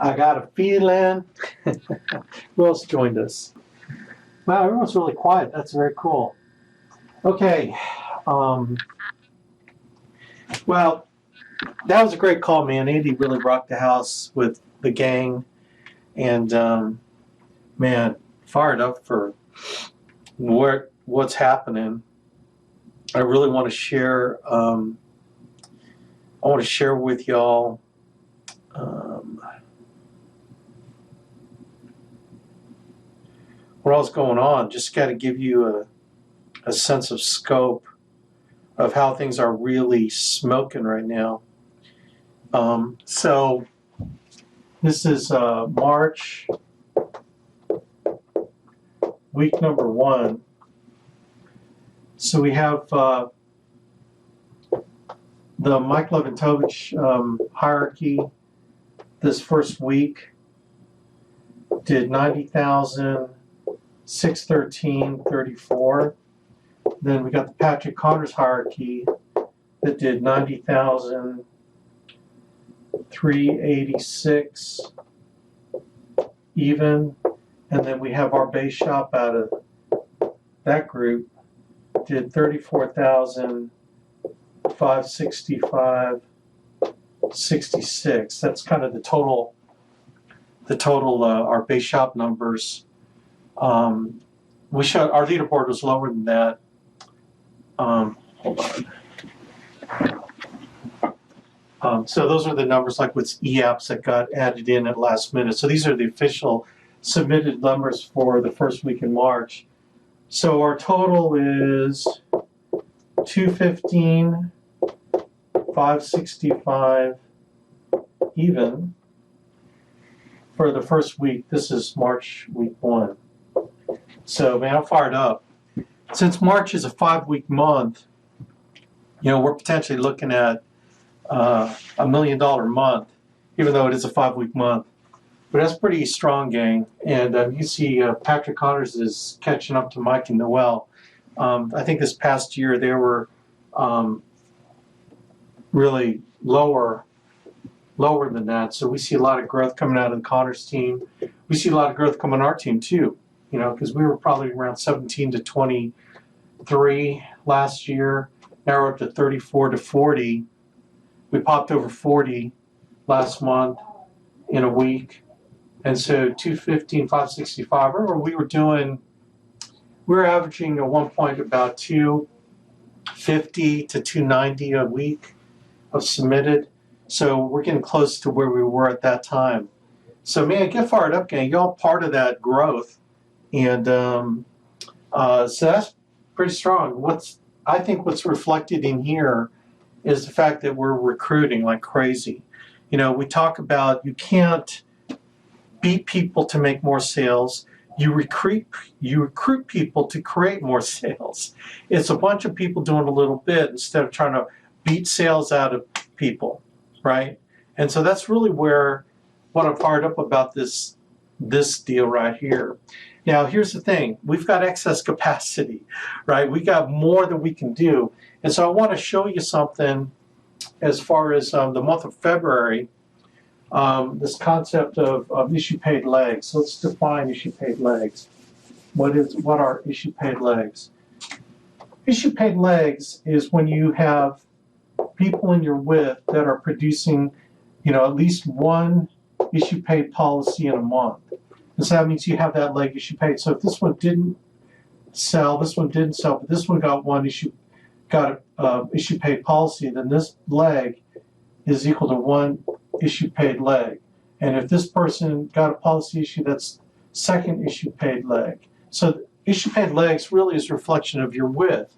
I got a feeling. Who else joined us? Wow, everyone's really quiet. That's very cool. Okay. Well, that was a great call, man. Andy really rocked the house with the gang. And, man, fired up for what's happening. I really want to share. I want to share with y'all what else going on. Just got to give you a sense of scope of how things are really smoking right now. So this is March, week number 1. So we have the Mike Leventovich hierarchy this first week did 90,613.34. Then we got the Patrick Connors hierarchy that did 90,386 even. And then we have our base shop out of that group did 34,565.66. That's kind of the total our base shop numbers. We showed our leaderboard was lower than that. Hold on. So those are the numbers like with EAPs that got added in at last minute. So these are the official submitted numbers for the first week in March. So our total is 215,565 even for the first week. This is March week 1. So man, I'm fired up. Since March is a 5-week month, you know, we're potentially looking at $1 million month, even though it is a 5-week month. But that's pretty strong, gang. And you see Patrick Connors is catching up to Mike and Noel. I think this past year they were really lower than that. So we see a lot of growth coming out of the Connors team. We see a lot of growth coming on our team too, you know, because we were probably around 17 to 23 last year. Now we're up to 34 to 40. We popped over 40 last month in a week. And so 215, 565. Remember, we were averaging at one point about 250 to 290 a week of submitted. So we're getting close to where we were at that time. So man, get fired up, gang. Y'all part of that growth. And so that's pretty strong. I think what's reflected in here is the fact that we're recruiting like crazy. You know, we talk about you can't beat people to make more sales. You recruit people to create more sales. It's a bunch of people doing a little bit instead of trying to beat sales out of people, right? And so that's really what I'm fired up about this deal right here. Now, here's the thing. We've got excess capacity, right? We got more than we can do. And so I want to show you something as far as the month of February, this concept of issue paid legs. So let's define issue paid legs. What are issue paid legs? Issue paid legs is when you have people in your WIP that are producing, you know, at least one issue paid policy in a month. And so that means you have that leg issue paid. So if this one didn't sell, this one didn't sell, but this one got issue paid policy, then this leg is equal to one issue paid leg. And if this person got a policy issue, that's second issue paid leg. So issue paid legs really is a reflection of your width.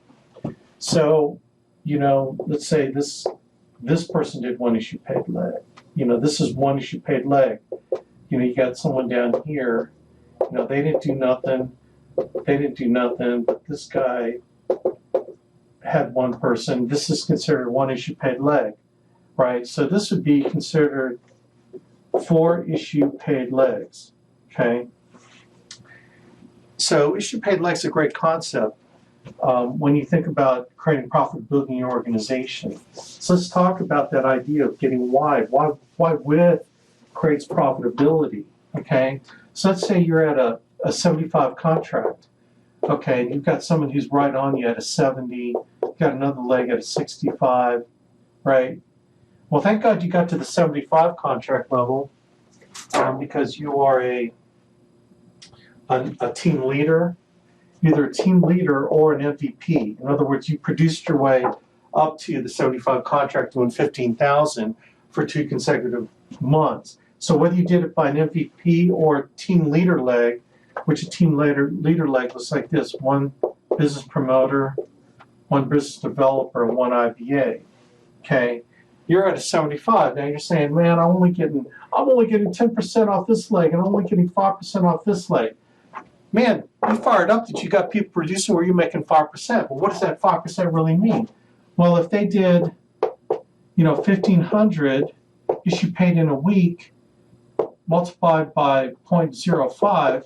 So, you know, let's say this person did one issue paid leg. You know, this is one issue paid leg. You know, you got someone down here, you know, they didn't do nothing, but this guy had one person. This is considered one issue paid leg, right? So this would be considered 4 issue paid legs, okay? So issue paid legs is a great concept when you think about creating profitability in your organization. So let's talk about that idea of getting wide. Why width creates profitability, okay? So let's say you're at a 75 contract, okay, and you've got someone who's right on you at a 70, you've got another leg at a 65, right? Well, thank God you got to the 75 contract level because you are a team leader, either a team leader or an MVP. In other words, you produced your way up to the 75 contract doing 15,000 for 2 consecutive months. So whether you did it by an MVP or a team leader leg, which a team leader leg looks like this: 1 business promoter, 1 business developer, and 1 IBA. Okay, you're at a 75. Now you're saying, man, I'm only getting 10% off this leg, and I'm only getting 5% off this leg. Man, you fired up that you got people producing where you're making 5%. But what does that 5% really mean? Well, if they did, 1,500 issue paid in a week, multiplied by 0.05,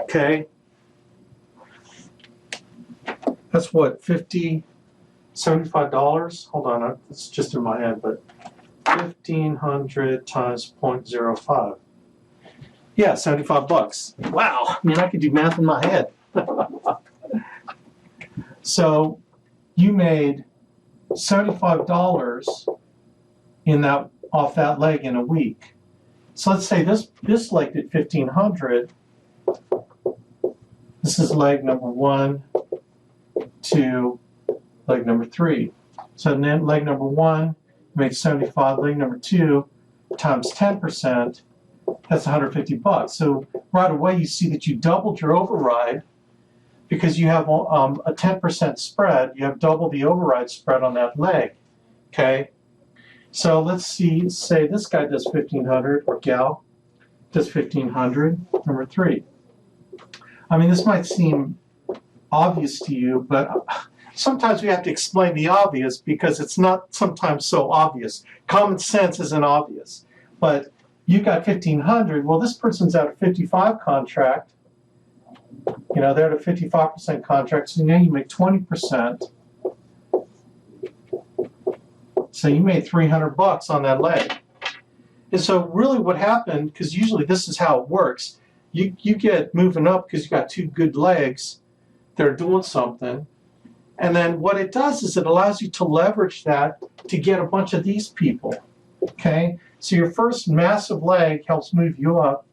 okay, that's what, $75? Hold on, it's just in my head, but 1,500 times 0.05. Yeah, $75. Wow, I mean, I could do math in my head. So you made $75 off that leg in a week. So let's say this leg did 1,500. This is leg number 1, 2, leg number 3. So then leg number 1 made 75. Leg number 2 times 10%. That's $150. So right away you see that you doubled your override because you have a 10% spread. You have double the override spread on that leg. Okay. So let's say this guy does 1,500 or gal does 1,500. Number 3. I mean, this might seem obvious to you, but sometimes we have to explain the obvious because it's not sometimes so obvious. Common sense isn't obvious, but you got 1,500. Well, this person's at a 55 contract. They're at a 55% contract, so now you make 20%. So you made $300 on that leg. And so really what happened, because usually this is how it works, you get moving up because you got 2 good legs that are doing something. And then what it does is it allows you to leverage that to get a bunch of these people. Okay? So your first massive leg helps move you up.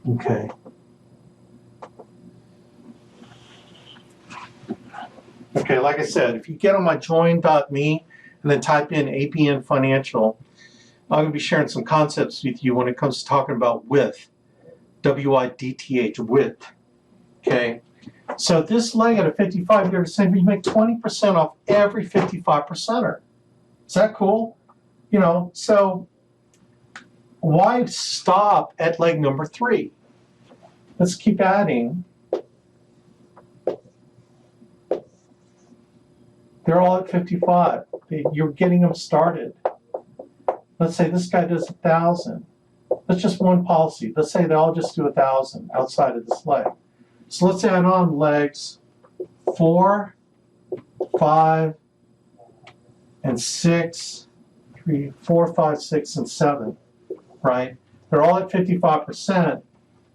Okay. Okay, like I said, if you get on my join.me and then type in ABN Financial, I'm going to be sharing some concepts with you when it comes to talking about width. W-I-D-T-H, width. Okay. So this leg at a 55, you're saying you make 20% off every 55%er. Is that cool? So why stop at leg number 3? Let's keep adding. They're all at 55. You're getting them started. Let's say this guy does 1,000. That's just one policy. Let's say they all just do 1,000 outside of this leg. So let's add on legs 4, 5, and 6, 3, 4, 5, 6, and 7, right? They're all at 55%.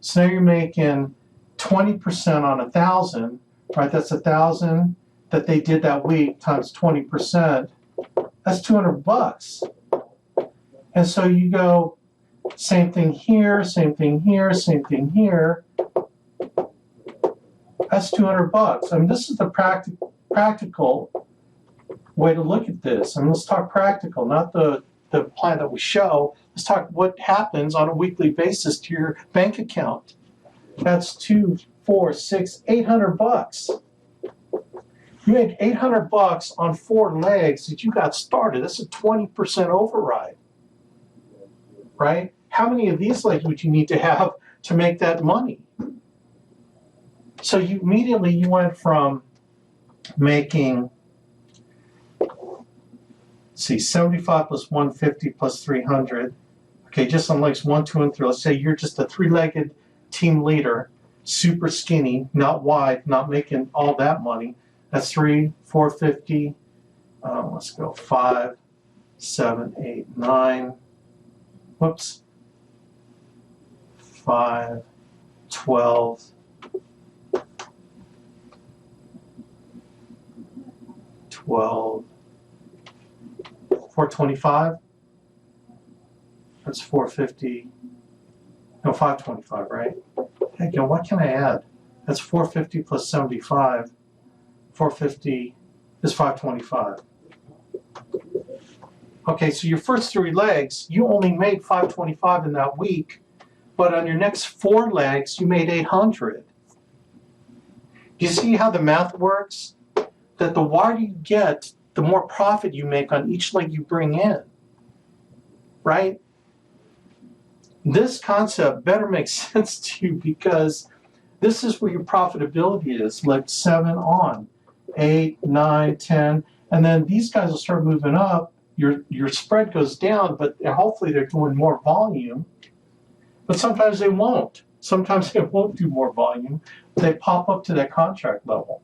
So now you're making 20% on 1,000, right? That's 1,000 that they did that week times 20%. That's $200. And so you go, same thing here, same thing here, same thing here. That's $200. I mean, this is the practical way to look at this. I mean, let's talk practical, not the plan that we show. Let's talk what happens on a weekly basis to your bank account. That's $200, $400, $600, $800. You make $800 on 4 legs that you got started. That's a 20% override, right? How many of these legs would you need to have to make that money? So you went from making, 75 plus 150 plus 300. Okay, just on legs 1, 2, and 3. Let's say you're just a 3-legged team leader, super skinny, not wide, not making all that money. That's 450, let's go 5, 7, 8, 9. Whoops. 5, 12. 12. 425. That's 450. No, 525, right? Heck, you know, what can I add? That's 450 plus 75. 450 is 525. Okay, so your first 3 legs, you only made 525 in that week, but on your next 4 legs, you made 800. Do you see how the math works? That the wider you get, the more profit you make on each leg you bring in, right? This concept better make sense to you, because this is where your profitability is, like 7 on, 8, 9, 10, and then these guys will start moving up. Your spread goes down, but hopefully they're doing more volume. But sometimes they won't. Sometimes they won't do more volume. They pop up to that contract level.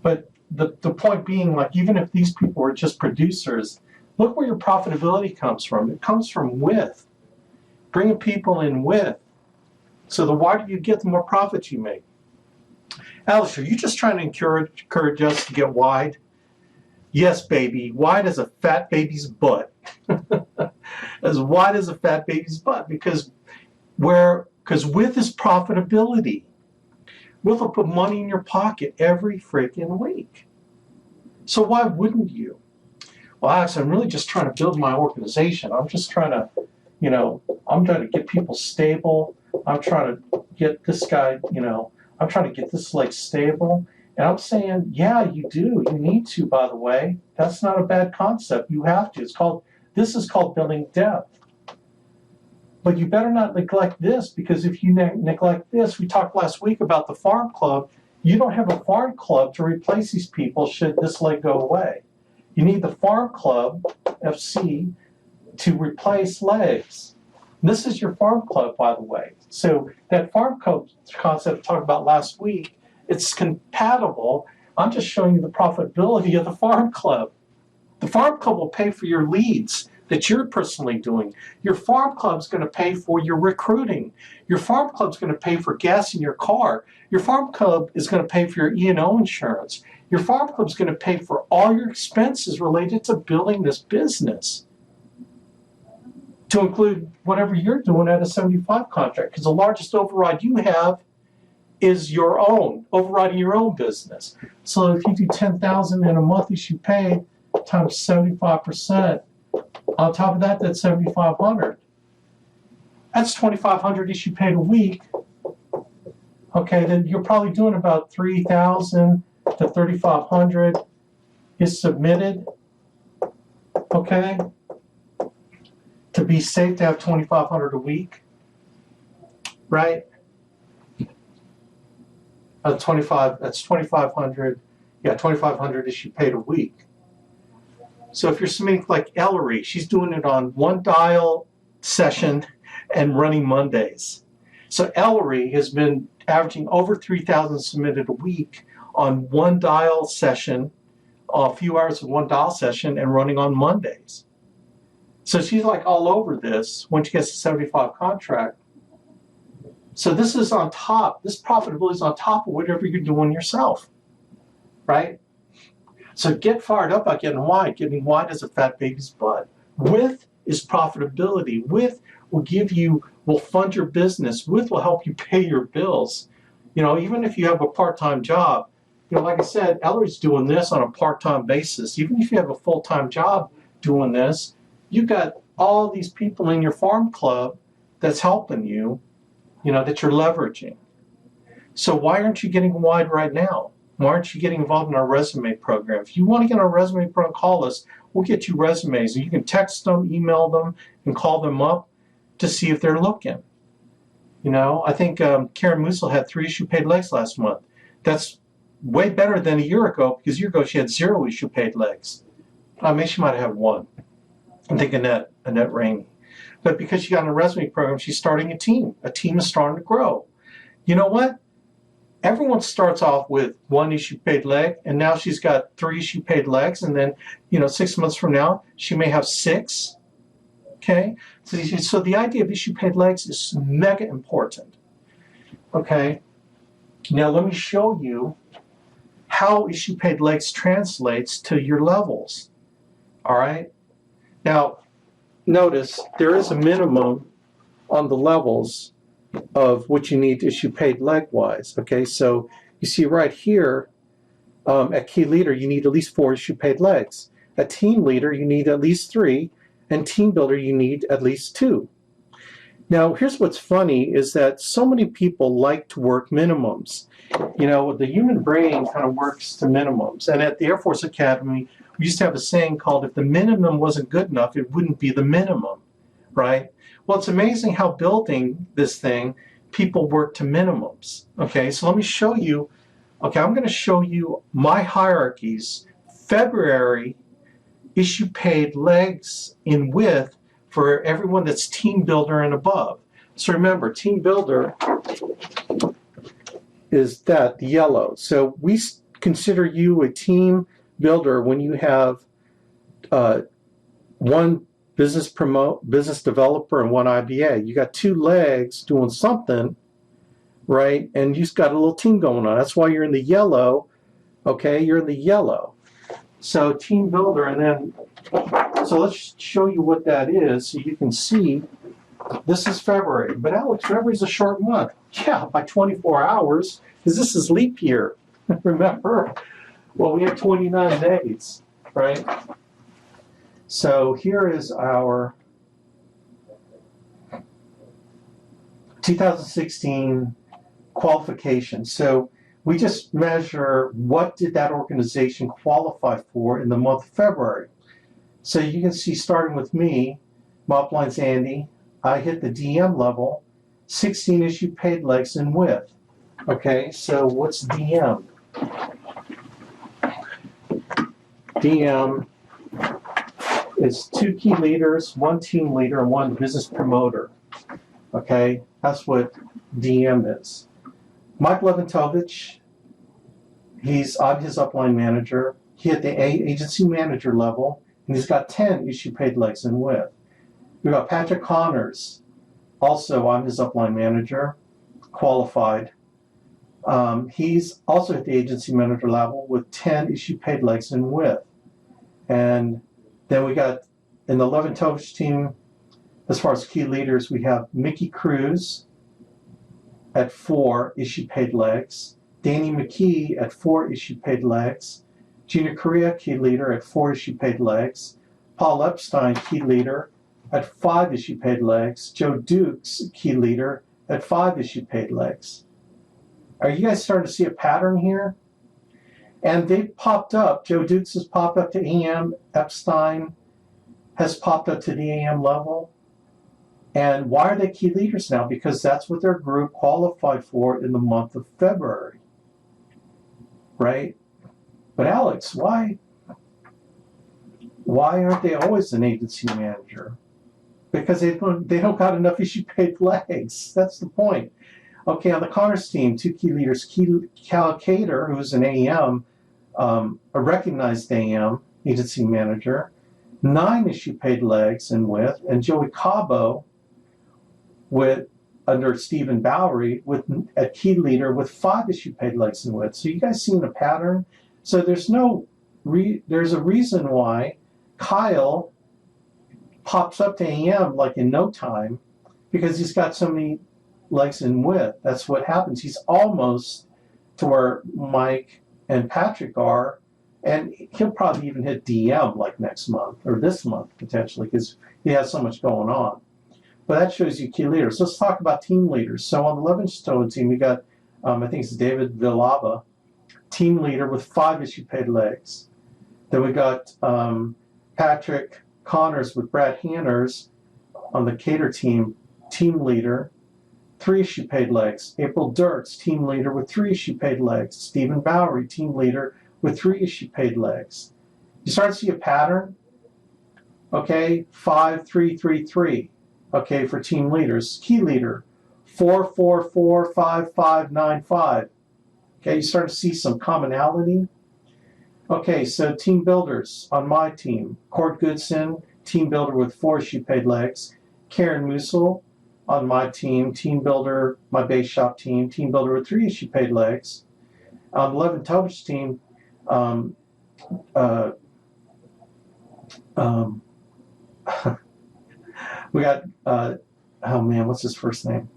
But the point being, like, even if these people are just producers, look where your profitability comes from. It comes from width. Bringing people in width. So the wider you get, the more profit you make. Alice, are you just trying to encourage us to get wide? Yes, baby. Wide as a fat baby's butt. As wide as a fat baby's butt. Because width is profitability. Width will put money in your pocket every freaking week. So why wouldn't you? Well, Alex, I'm really just trying to build my organization. I'm just trying to, I'm trying to get people stable. I'm trying to get this guy, I'm trying to get this leg stable. And I'm saying, yeah, you do. You need to, by the way. That's not a bad concept. You have to. This is called building depth. But you better not neglect this, because if you neglect this, we talked last week about the farm club. You don't have a farm club to replace these people should this leg go away. You need the farm club, FC, to replace legs. This is your farm club, by the way. So that farm club concept we talked about last week, it's compatible. I'm just showing you the profitability of the farm club. The farm club will pay for your leads that you're personally doing. Your farm club's going to pay for your recruiting. Your farm club's going to pay for gas in your car. Your farm club is going to pay for your E&O insurance. Your farm club's going to pay for all your expenses related to building this business, to include whatever you're doing at a 75 contract, because the largest override you have is your own, overriding your own business. So if you do $10,000 in a month issue paid times 75%, on top of that, that's $7,500. That's $2,500 issue paid a week. Okay, then you're probably doing about $3,000 to $3,500 is submitted. Okay, to be safe to have $2,500 a week, right? That's $2,500. Yeah, $2,500 issue paid a week. So if you're submitting like Ellery, she's doing it on one dial session and running Mondays. So Ellery has been averaging over 3,000 submitted a week on one dial session, a few hours of one dial session, and running on Mondays. So she's like all over this when she gets a 75 contract. So this is on top, this profitability is on top of whatever you're doing yourself, right? So get fired up about getting wide. Getting wide as a fat baby's butt. Width is profitability. Width will fund your business. Width will help you pay your bills. Even if you have a part-time job, like I said, Ellery's doing this on a part-time basis. Even if you have a full-time job doing this, you've got all these people in your farm club that's helping you, that you're leveraging. So why aren't you getting wide right now? Why aren't you getting involved in our resume program? If you want to get on our resume program, call us. We'll get you resumes. And you can text them, email them, and call them up to see if they're looking. I think Karen Musil had 3 issue paid legs last month. That's way better than a year ago, because a year ago she had 0 issue paid legs. Maybe she might have had 1. I think Annette Rainey. But because she got in a resume program, she's starting a team. A team is starting to grow. You know what? everyone starts off with one issue paid leg, and now she's got 3 issue paid legs, and then 6 months from now she may have 6. Okay, so the idea of issue paid legs is mega important. Okay, now let me show you how issue paid legs translates to your levels. All right, now notice there is a minimum on the levels of what you need to issue paid leg wise. Okay, so you see right here at key leader you need at least 4 issue paid legs. At team leader you need at least 3, and team builder you need at least 2. Now here's what's funny is that so many people like to work minimums. The human brain kind of works to minimums, and at the Air Force Academy we used to have a saying called, if the minimum wasn't good enough, it wouldn't be the minimum, right? Well, it's amazing how building this thing, people work to minimums. Okay, so let me show you. Okay, I'm going to show you my hierarchies. February issue paid legs in width for everyone that's team builder and above. So remember, team builder is that, the yellow. So we consider you a team builder when you have one business developer and one IBA. You got 2 legs doing something, right? And you've got a little team going on. That's why you're in the yellow. Okay, you're in the yellow. So team builder, and then so let's show you what that is so you can see. This is February, but Alex, February's a short month. Yeah, by 24 hours, because this is leap year. Remember? Well, we have 29 days, right? So here is our 2016 qualification. So we just measure what did that organization qualify for in the month of February. So you can see, starting with me, my upline's Andy, I hit the DM level, 16 issue paid legs in width. Okay, so what's DM? DM is 2 key leaders, 1 team leader, and 1 business promoter. Okay, that's what DM is. Mike Leventovich, I'm his upline manager. He hit the agency manager level, and he's got 10 issue paid legs in width. We've got Patrick Connors, also I'm his upline manager, qualified. He's also at the agency manager level with 10 issue paid legs in width. And then we got, in the Leventovich team, as far as key leaders, we have Mickey Cruz at 4 issue paid legs, Danny McKee at 4 issue paid legs, Gina Correa, key leader, at 4 issue paid legs, Paul Epstein, key leader, at 5 issue paid legs, Joe Dukes, key leader, at 5 issue paid legs. Are you guys starting to see a pattern here? And they've popped up. Joe Dukes has popped up to AM. Epstein has popped up to the AM level. And why are they key leaders now? Because that's what their group qualified for in the month of February, right? But Alex, why aren't they always an agency manager? Because they don't got enough issue paid legs. That's the point. Okay, on the Connors team, 2 key leaders, Cal Cater, who's an AM, a recognized AM agency manager, 9 issue paid legs in width, and Joey Cabo under Stephen Bowery with a key leader with 5 issue paid legs in width. So you guys seeing a pattern? So there's a reason why Kyle pops up to AM like in no time, because he's got so many legs in width. That's what happens. He's almost to where Mike and Patrick are, and he'll probably even hit DM like next month or this month potentially, because he has so much going on. But that shows you key leaders. Let's talk about team leaders. So on the Livingstone team, we got I think it's David Villava, team leader with 5 issue paid legs. Then we got Patrick Connors with Brad Hanners on the Cater team, team leader, 3 issue paid legs. April Dirks, team leader with 3 issue paid legs. Stephen Bowery, team leader with 3 issue paid legs. You start to see a pattern? Okay, 5, 3, 3, 3. Okay, for team leaders. Key leader, 4, 4, 4, 5, 5, 9, 5. Okay, you start to see some commonality. Okay, so team builders on my team. Cord Goodson, team builder with 4 issue-paid legs. Karen Musil on my team builder, my base shop team builder with 3 issue-paid legs. Levin Tovich team, we got, oh man, what's his first name?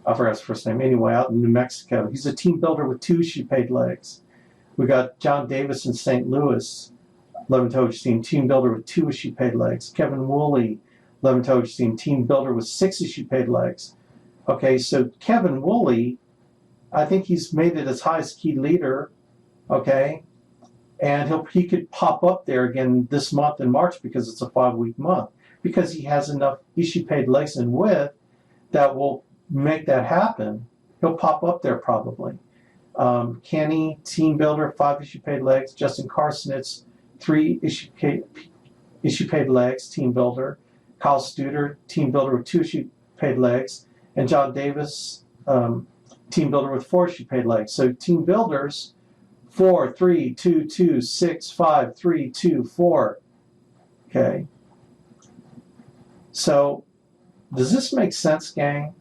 I forgot his first name. Anyway, out in New Mexico. He's a team builder with 2 issue-paid legs. We got John Davis in St. Louis, Levin Tovich team builder with 2 issue-paid legs. Kevin Woolley, Levin Tovich team builder with 6 issue-paid legs. Okay, so Kevin Woolley, I think he's made it as high as key leader, okay? And he could pop up there again this month in March because it's a 5-week month, because he has enough issue-paid legs and width that will make that happen. He'll pop up there probably. Kenny, team builder, 5 issue-paid legs. Justin Carsonitz, 3 issue-paid legs, team builder. Kyle Studer, team builder with 2 issue-paid legs. And John Davis, team builder with 4 issue-paid legs. So team builders, 4, 3, 2, 2, 6, 5, 3, 2, 4. Okay. So does this make sense, gang?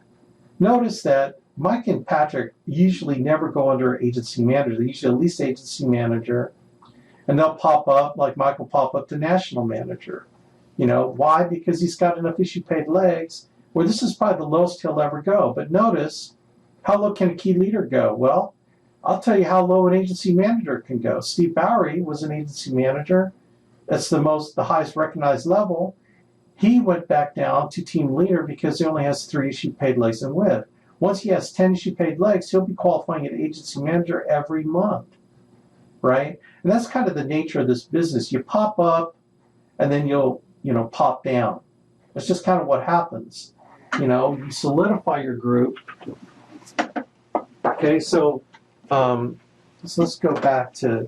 Notice that Mike and Patrick usually never go under agency manager. They usually at least agency manager, and they'll pop up, like Mike will pop up to national manager. You know, why? Because he's got enough issue-paid legs where this is probably the lowest he'll ever go. But notice, how low can a key leader go? Well, I'll tell you how low an agency manager can go. Steve Bowery was an agency manager. That's the highest recognized level. He went back down to team leader because he only has 3 issue-paid legs and width. Once he has 10 issue-paid legs, he'll be qualifying an agency manager every month, right? And that's kind of the nature of this business. You pop up, and then you'll, pop down. That's just kind of what happens. You solidify your group. Okay, so let's go back to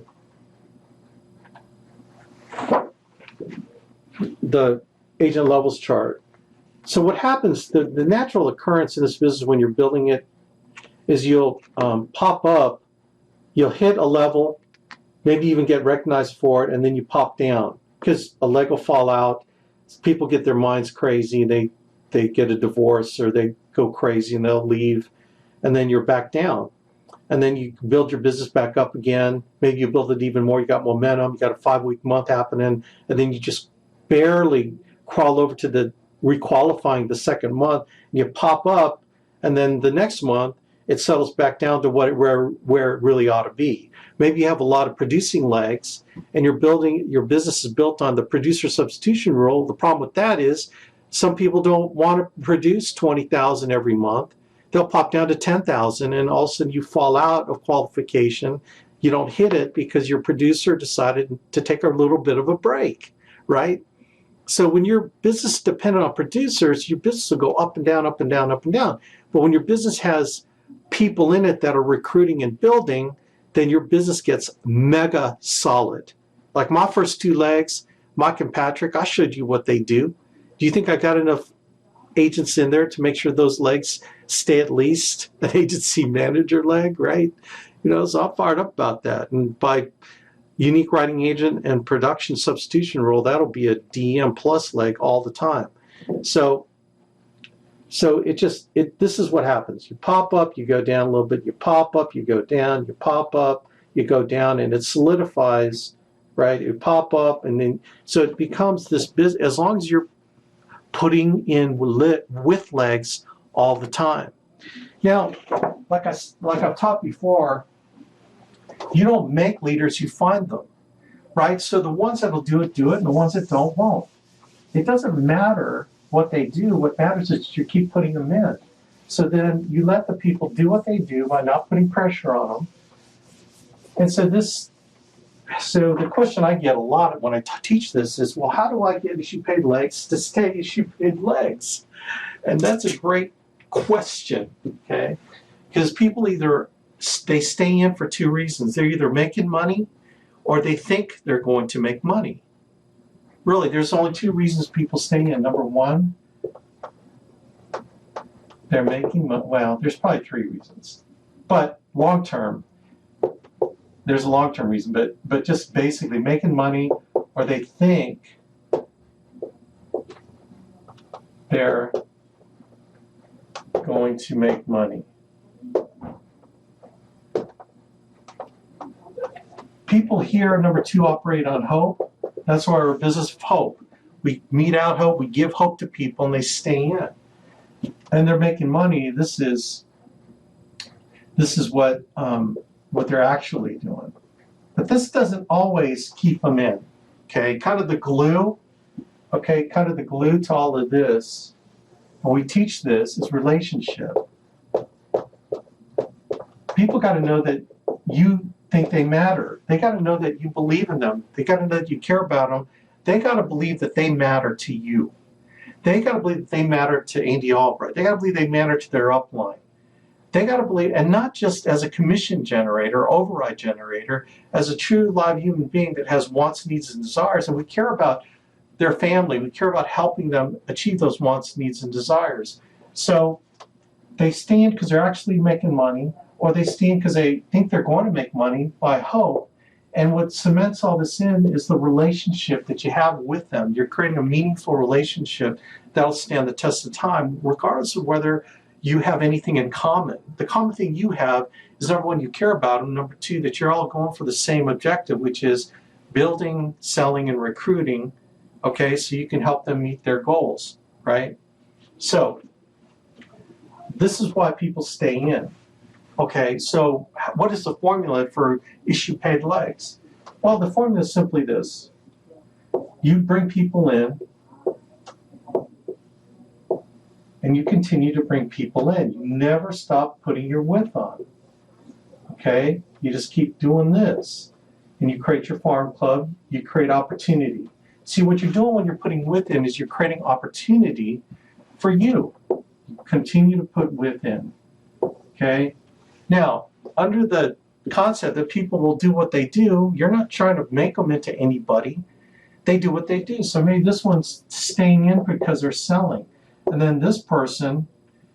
the agent levels chart. So what happens, the natural occurrence in this business when you're building it is you'll pop up, you'll hit a level, maybe even get recognized for it, and then you pop down because a leg will fall out, people get their minds crazy, they get a divorce or they go crazy and they'll leave, and then you're back down. And then you build your business back up again, maybe you build it even more, you got momentum, you got a 5-week month happening, and then you just barely crawl over to the requalifying the second month, and you pop up, and then the next month it settles back down to where it really ought to be. Maybe you have a lot of producing legs, and your business is built on the producer substitution rule. The problem with that is some people don't want to produce 20,000 every month. They'll pop down to 10,000, and all of a sudden you fall out of qualification. You don't hit it because your producer decided to take a little bit of a break, right? So when your business is dependent on producers, your business will go up and down, up and down, up and down. But when your business has people in it that are recruiting and building, then your business gets mega solid. Like my first 2 legs, Mike and Patrick, I showed you what they do. Do you think I got enough agents in there to make sure those legs stay at least an agency manager leg, right? So I'm fired up about that. And by unique writing agent and production substitution rule, that'll be a DM plus leg all the time. So this is what happens. You pop up, you go down a little bit, you pop up, you go down, you pop up, you go down, and it solidifies, right? You pop up, and then, so it becomes this business, as long as you're putting in with legs all the time. Now, like I've taught before, you don't make leaders, you find them, right? So the ones that'll do it, and the ones that don't, won't. It doesn't matter what they do. What matters is you keep putting them in. So then you let the people do what they do by not putting pressure on them. And so the question I get a lot when I teach this is, well, how do I get issue-paid legs to stay issue-paid legs? And that's a great question, okay? Because people they stay in for 2 reasons. They're either making money or they think they're going to make money. Really, there's only 2 reasons people stay in. Number 1, they're making money. Well, there's probably 3 reasons. But long term, there's a long-term reason, but just basically making money, or they think they're going to make money. People here, number 2, operate on hope. That's why we're a business of hope. We mete out hope, we give hope to people, and they stay in. And they're making money. This is what they're actually doing. But this doesn't always keep them in. Okay, kind of the glue. Okay, kind of the glue to all of this. When we teach this is relationship. People got to know that you think they matter. They got to know that you believe in them. They got to know that you care about them. They got to believe that they matter to you. They got to believe that they matter to Andy Albright. They got to believe they matter to their upline. They got to believe, and not just as a commission generator, override generator, as a true live human being that has wants, needs, and desires. And we care about their family. We care about helping them achieve those wants, needs, and desires. So they stand because they're actually making money, or they stand because they think they're going to make money by hope. And what cements all this in is the relationship that you have with them. You're creating a meaningful relationship that'll stand the test of time, regardless of whether you have anything in common. The common thing you have is, number 1, you care about them. Number 2, that you're all going for the same objective, which is building, selling, and recruiting, okay, so you can help them meet their goals, right? So this is why people stay in. Okay, so what is the formula for issue paid legs? Well, the formula is simply this. You bring people in, and you continue to bring people in. You never stop putting your width on. Okay, you just keep doing this. And you create your farm club, you create opportunity. See, what you're doing when you're putting width in is you're creating opportunity for you. Continue to put width in. Okay? Now, under the concept that people will do what they do, you're not trying to make them into anybody. They do what they do. So maybe this one's staying in because they're selling. And then this person,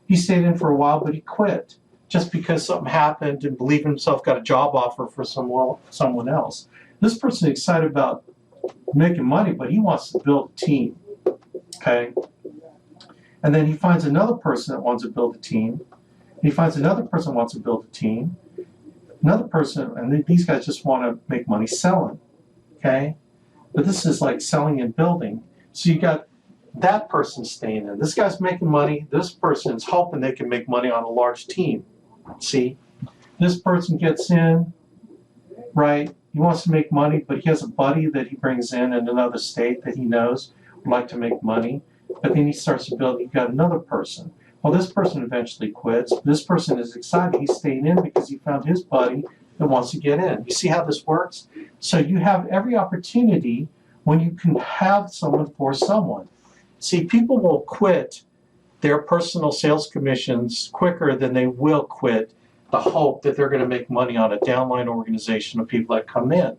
he stayed in for a while, but he quit just because something happened and believed in himself, got a job offer for someone else. This person is excited about making money, but he wants to build a team. Okay? And then he finds another person that wants to build a team. He finds another person who wants to build a team, another person, and these guys just want to make money selling, okay? But this is like selling and building. So you got that person staying in. This guy's making money. This person's hoping they can make money on a large team. See? This person gets in, right? He wants to make money, but he has a buddy that he brings in another state that he knows would like to make money. But then he starts to build, you've got another person. Well, this person eventually quits. This person is excited. He's staying in because he found his buddy that wants to get in. You see how this works? So you have every opportunity when you can have someone for someone. See, people will quit their personal sales commissions quicker than they will quit the hope that they're going to make money on a downline organization of people that come in.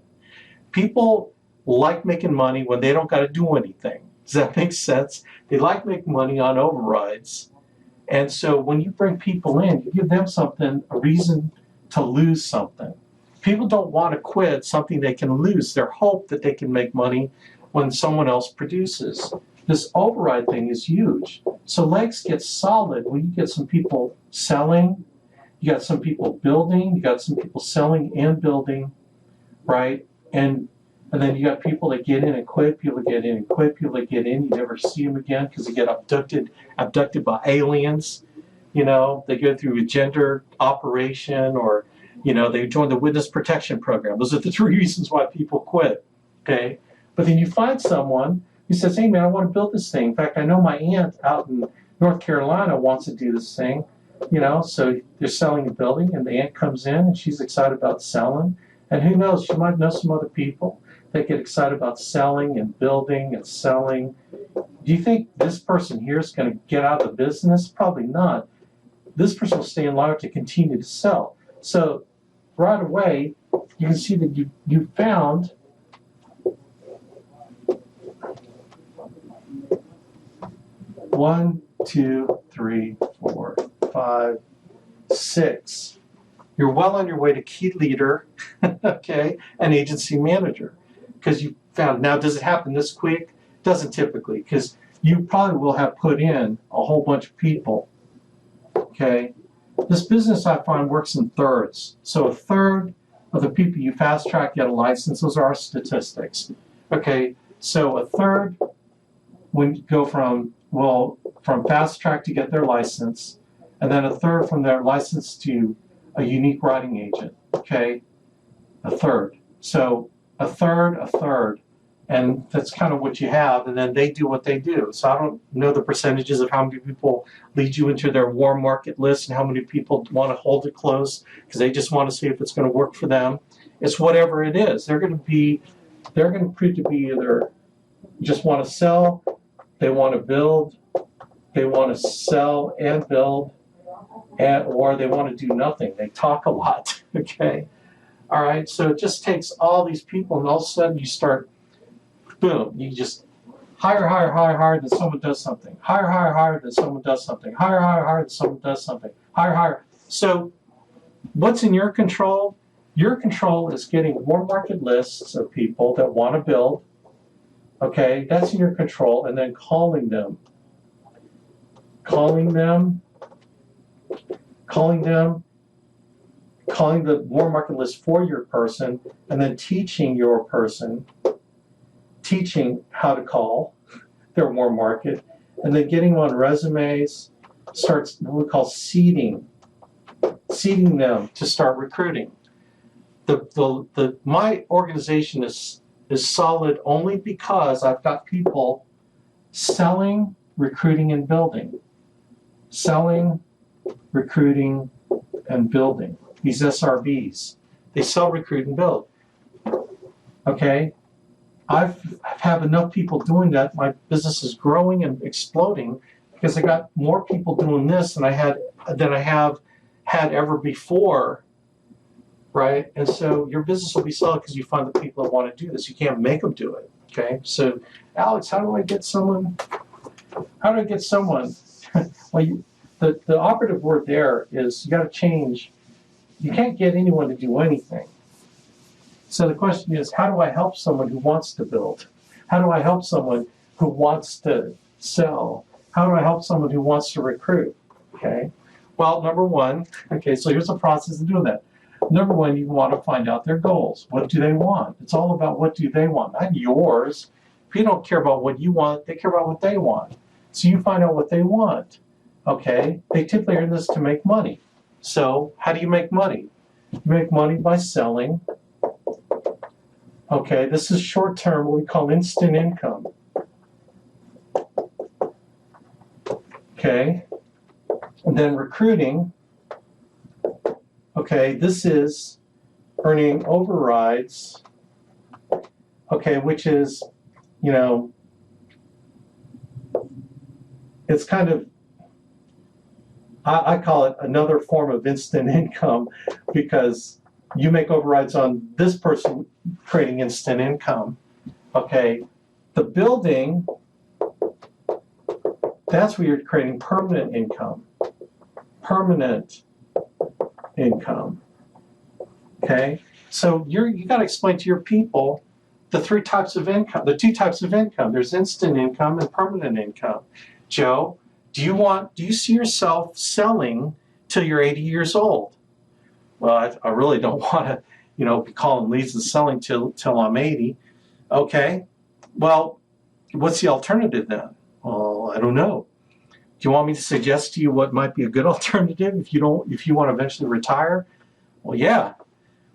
People like making money when they don't got to do anything. Does that make sense? They like making money on overrides. And so when you bring people in, you give them something, a reason to lose something. People don't want to quit something they can lose. Their hope that they can make money when someone else produces. This override thing is huge. So legs get solid when you get some people selling, you got some people building, you got some people selling and building, right? And then you got people that get in and quit, people that get in and quit, people that get in, you never see them again because they get abducted by aliens. You know, they go through a gender operation, or, you know, they join the witness protection program. Those are the 3 reasons why people quit, okay? But then you find someone who says, hey, man, I want to build this thing. In fact, I know my aunt out in North Carolina wants to do this thing, you know, so they're selling and building, and the aunt comes in, and she's excited about selling. And who knows, she might know some other people. They get excited about selling and building and selling. Do you think this person here is going to get out of the business? Probably not. This person will stay in line to continue to sell. So right away, you can see that you found one, two, three, four, five, six You're well on your way to key leader, okay, and agency manager, because you found. Now, does it happen this quick? Doesn't typically, because you probably will have put in a whole bunch of people, okay. This business, I find, works in thirds. So a third of the people you fast track get a license. Those are our statistics, okay. So a third when you go from fast track to get their license, and then a third from their license to a unique writing agent, okay? A third. So a third, and that's kind of what you have, and then they do what they do. So I don't know the percentages of how many people lead you into their warm market list and how many people want to hold it close because they just want to see if it's going to work for them. It's whatever it is. They're going to prove to be either just want to sell, they want to build, they want to sell and build, or they want to do nothing. They talk a lot, okay? All right, so it just takes all these people, and all of a sudden you start, boom, you just hire, then someone does something. Hire, then someone does something. Hire, then someone does something. Hire. So what's in your control? Your control is getting warm market lists of people that want to build, okay? That's in your control, and then calling the warm market list for your person, and then teaching your person, how to call their warm market, and then getting on resumes, starts what we call seeding them to start recruiting. My organization is solid only because I've got people selling, recruiting, and building. Selling, recruiting, and building. These SRBs. They sell, recruit, and build. Okay? I have enough people doing that. My business is growing and exploding because I got more people doing this than I have had ever before, right? And so your business will be solid because you find the people that want to do this. You can't make them do it, okay? So, Alex, how do I get someone? Well, the operative word there is you got to change. You can't get anyone to do anything. So the question is, how do I help someone who wants to build? How do I help someone who wants to sell? How do I help someone who wants to recruit? Okay. Well, number one, okay, so here's the process of doing that. Number one, you want to find out their goals. What do they want? It's all about what do they want, not yours. If you don't care about what you want, they care about what they want. So you find out what they want. Okay, they typically are in this to make money. So how do you make money? You make money by selling. Okay, this is short term, what we call instant income. Okay, and then recruiting. Okay, this is earning overrides. Okay, which is, it's kind of, I call it another form of instant income because you make overrides on this person creating instant income. Okay, the building, that's where you're creating permanent income. Okay, so you got to explain to your people the two types of income. There's instant income and permanent income. Joe, do you see yourself selling till you're 80 years old? Well, I really don't want to, be calling leads and selling till I'm 80. Okay, well, what's the alternative then? Well, I don't know. Do you want me to suggest to you what might be a good alternative if you want to eventually retire? Well, yeah.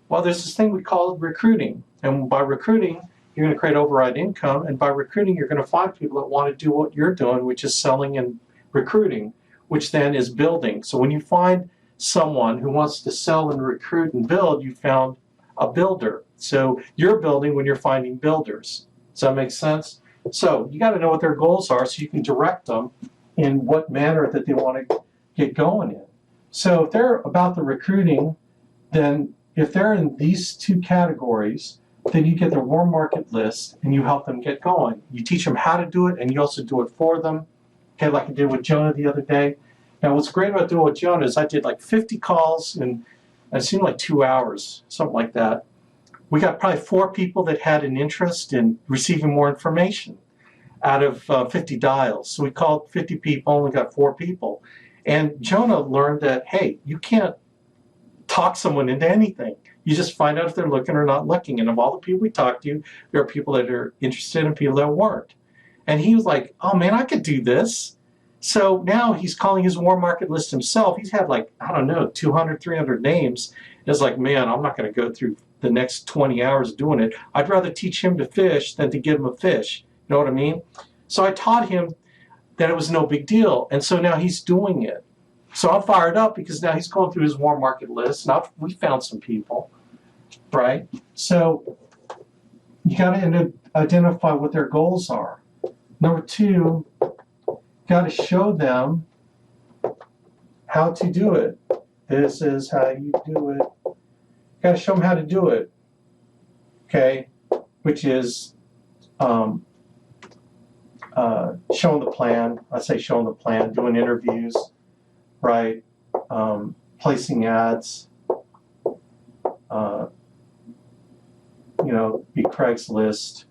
Well, there's this thing we call recruiting. And by recruiting, you're going to create override income. And by recruiting, you're going to find people that want to do what you're doing, which is selling and recruiting, which then is building. So when you find someone who wants to sell and recruit and build, you found a builder. So you're building when you're finding builders. Does that make sense? So you got to know what their goals are so you can direct them in what manner that they want to get going in. So if they're about the recruiting, then if they're in these two categories, then you get their warm market list and you help them get going. You teach them how to do it and you also do it for them. Okay, like I did with Jonah the other day. Now what's great about doing with Jonah is I did like 50 calls in And it seemed like 2 hours, something like that. We got probably 4 people that had an interest in receiving more information out of 50 dials. So we called 50 people, only got 4 people. And Jonah learned that, hey, you can't talk someone into anything. You just find out if they're looking or not looking. And of all the people we talked to, there are people that are interested and people that weren't. And he was like, oh man, I could do this. So now he's calling his warm market list himself. He's had like, I don't know, 200, 300 names. It's like, man, I'm not going to go through the next 20 hours doing it. I'd rather teach him to fish than to give him a fish. You know what I mean? So I taught him that it was no big deal. And so now he's doing it. So I'm fired up because now he's going through his warm market list. And we found some people, right? So you got to identify what their goals are. Number 2, got to show them how to do it. This is how you do it. Got to show them how to do it. Okay, which is showing the plan. I say showing the plan, doing interviews, right? Placing ads. Be Craigslist,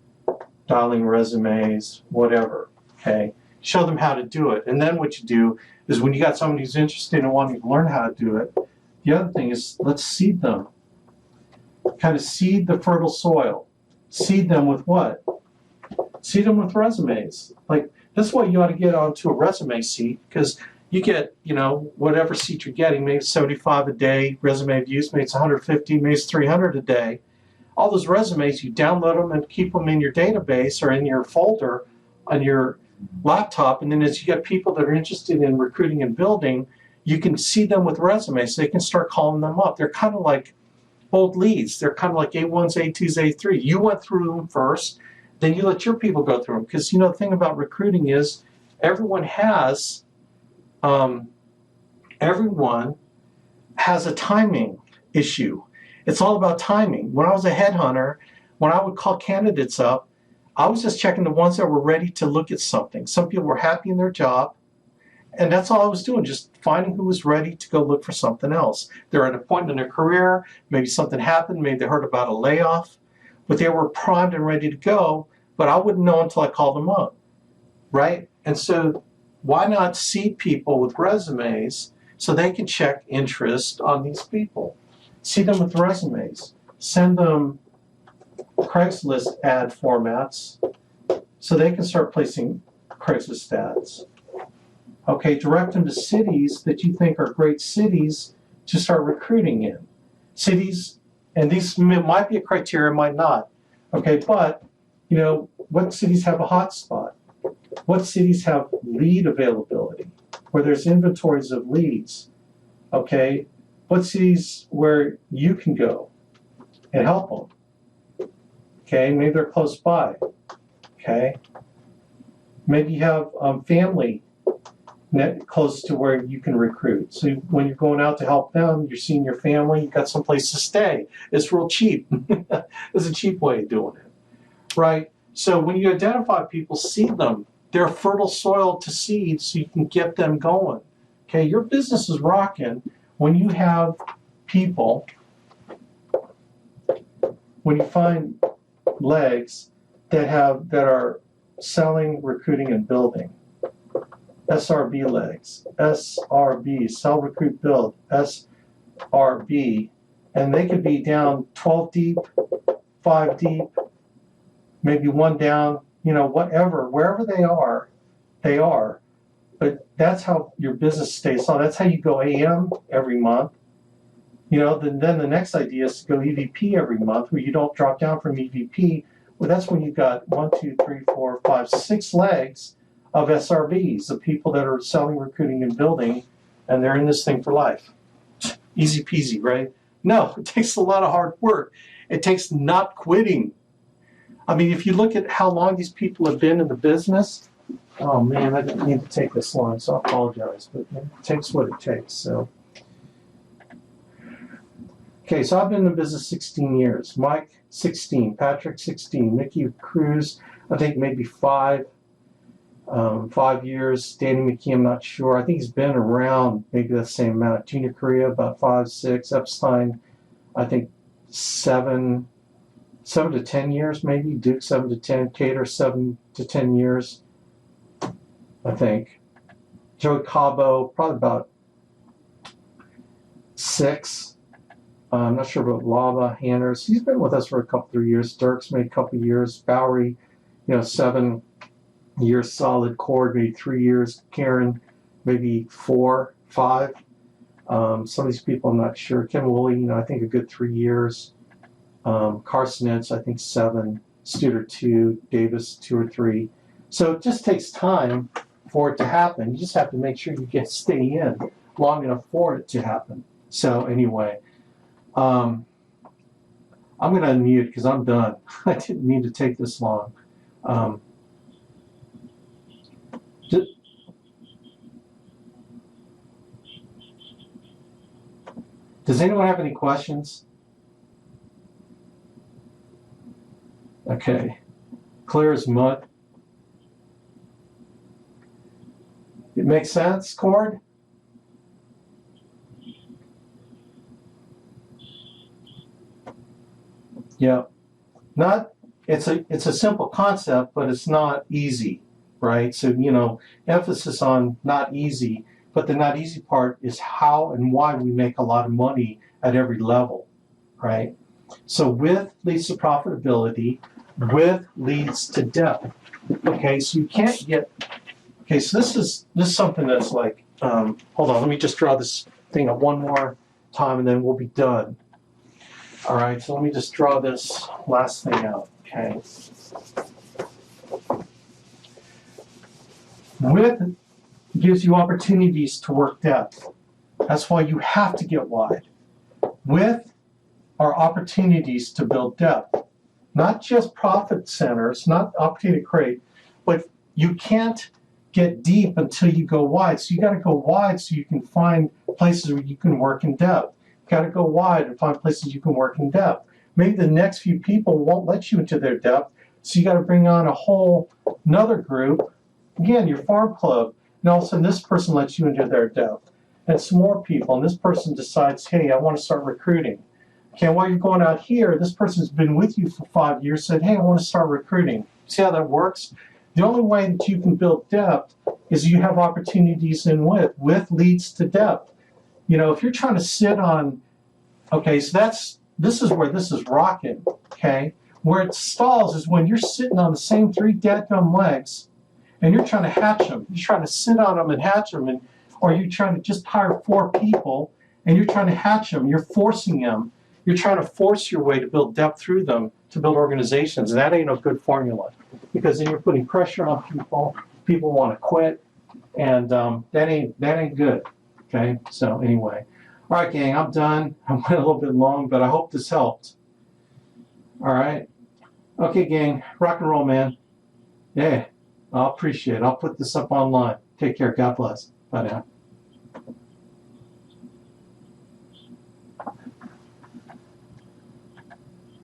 dialing resumes, whatever. Okay, show them how to do it. And then what you do is when you got somebody who's interested in wanting to learn how to do it, the other thing is let's seed them. Kind of seed the fertile soil. Seed them with what? Seed them with resumes. Like, that's why you ought to get onto a resume seat, because you get, whatever seat you're getting, maybe 75 a day resume views, maybe it's 150, maybe it's 300 a day. All those resumes, you download them and keep them in your database or in your folder on your laptop. And then as you get people that are interested in recruiting and building, you can seed them with resumes so they can start calling them up. They're kind of like old leads. They're kind of like A1s, A2s, A3. You went through them first, then you let your people go through them. Because, the thing about recruiting is everyone has a timing issue. It's all about timing. When I was a headhunter, when I would call candidates up, I was just checking the ones that were ready to look at something. Some people were happy in their job, and that's all I was doing, just finding who was ready to go look for something else. They're at a point in their career, maybe something happened, maybe they heard about a layoff, but they were primed and ready to go, but I wouldn't know until I called them up, right? And so why not seed people with resumes so they can check interest on these people? Seed them with resumes. Send them Craigslist ad formats so they can start placing Craigslist ads. Okay, direct them to cities that you think are great cities to start recruiting in. Cities, and these might be a criteria, might not. Okay, but, what cities have a hot spot? What cities have lead availability, where there's inventories of leads? Okay, what cities where you can go and help them? Okay, maybe they're close by. Okay, maybe you have family close to where you can recruit. So when you're going out to help them, you're seeing your family, you've got someplace to stay. It's real cheap. It's a cheap way of doing it, right? So when you identify people, seed them. They're fertile soil to seed so you can get them going. Okay, your business is rocking when you have people, when you find legs that are selling, recruiting, and building. SRB legs, SRB, sell, recruit, build, SRB, and they could be down 12 deep, 5 deep, maybe 1 down, whatever, wherever they are. But that's how your business stays on. That's how you go AM every month. Then the next idea is to go EVP every month, where you don't drop down from EVP. Well, that's when you've got 1, 2, 3, 4, 5, 6 legs of SRBs, of people that are selling, recruiting, and building, and they're in this thing for life. Easy peasy, right? No, it takes a lot of hard work. It takes not quitting. I mean, if you look at how long these people have been in the business, oh man, I didn't need to take this long, so I apologize, but it takes what it takes. So, okay, so I've been in the business 16 years. Mike, 16. Patrick, 16. Mickey Cruz, I think maybe 5. 5 years. Danny McKee, I'm not sure. I think he's been around maybe the same amount. Junior Korea, about 5, 6. Epstein, I think 7 to 10 years maybe. Duke 7 to 10. Cater 7 to 10 years, I think. Joey Cabo, probably about 6. I'm not sure about Lava Hanners. He's been with us for a couple, 3 years. Dirk's made a couple years. Bowery, 7 years solid. Cord, maybe 3 years. Karen, maybe 4, 5. Some of these people I'm not sure. Ken Woolley, I think a good 3 years. Carsonets, I think 7. Studer 2. Davis 2 or 3. So it just takes time for it to happen. You just have to make sure you stay in long enough for it to happen. So anyway, I'm going to unmute because I'm done. I didn't mean to take this long. Does anyone have any questions? Okay. Clear as mud. It makes sense, Cord? Yeah. It's a simple concept, but it's not easy, right? So, emphasis on not easy, but the not easy part is how and why we make a lot of money at every level, right? So with leads to profitability, with leads to depth. Okay, so you can't get, okay, so this is something that's like, hold on, let me just draw this thing up one more time and then we'll be done. All right, so let me just draw this last thing out, okay? Width gives you opportunities to work depth. That's why you have to get wide. Width are opportunities to build depth. Not just profit centers, not opportunity to create, but you can't get deep until you go wide. So you got to go wide so you can find places where you can work in depth. Got to go wide and find places you can work in depth. Maybe the next few people won't let you into their depth, so you got to bring on a whole another group. Again, your farm club, and all of a sudden this person lets you into their depth, and some more people, and this person decides, hey, I want to start recruiting. Okay, while you're going out here, this person's been with you for 5 years, said, hey, I want to start recruiting. See how that works? The only way that you can build depth is you have opportunities in width. Width leads to depth. If you're trying to sit on, okay, so this is where this is rocking, okay? Where it stalls is when you're sitting on the same 3 dadgum legs and you're trying to hatch them. You're trying to sit on them and hatch them, or you're trying to just hire 4 people and you're trying to hatch them. You're forcing them. You're trying to force your way to build depth through them, to build organizations. And that ain't a good formula because then you're putting pressure on people. People want to quit, and that ain't good. Okay, so anyway. All right, gang, I'm done. I went a little bit long, but I hope this helped. All right. Okay, gang, rock and roll, man. Yeah, I'll appreciate it. I'll put this up online. Take care. God bless. Bye now.